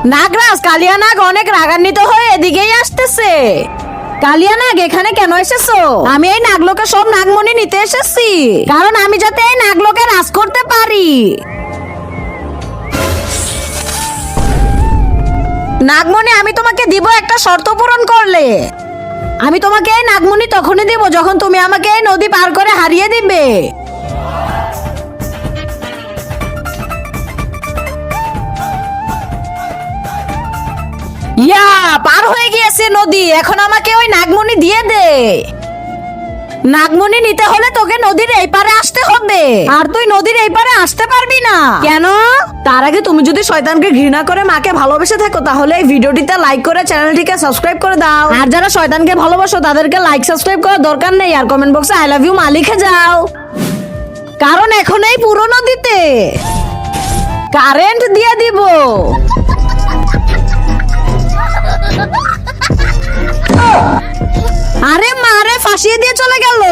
নাগরাজ, কালিয়া নাগ অনেক রাগান্বিত হয়ে এদিকেই আসতেছে। কালিয়া নাগ, এখানে কেন এসেছো? আমি এই নাগলোকে সব নাগমণি নিতে এসেছি, কারণ আমি যাতে এই নাগলোকে রাজ করতে পারি। নাগমণি আমি তোমাকে দিব একটা শর্ত পূরণ করলে। আমি তোমাকে এই নাগমণি তখনই দিব যখন তুমি আমাকে এই নদী পার করে হারিয়ে দিবে। ইয়া, পার হয়ে গিয়েছে নদী, এখন আমাকে ওই নাগমণি দিয়ে দে। নাগমণি নিতে হলে তোকে নদীর এই পারে আসতে হবে, আর তুই নদীর এই পারে আসতে পারবি না। কেন? তার আগে তুমি যদি শয়তানকে ঘৃণা করে মাকে ভালোবেসে থাকো তাহলে এই ভিডিওটিতে লাইক করে চ্যানেলটিকে সাবস্ক্রাইব করে দাও। আর যারা শয়তানকে ভালোবাসো তাদেরকে লাইক সাবস্ক্রাইব করার দরকার নেই, আর কমেন্ট বক্সে আই লাভ ইউ মা লিখে যাও, কারণ এখন এই পুরো নদীতে কারেন্ট দিয়ে দিব। আরে মারে, ফাঁসিয়ে দিয়ে চলে গেল।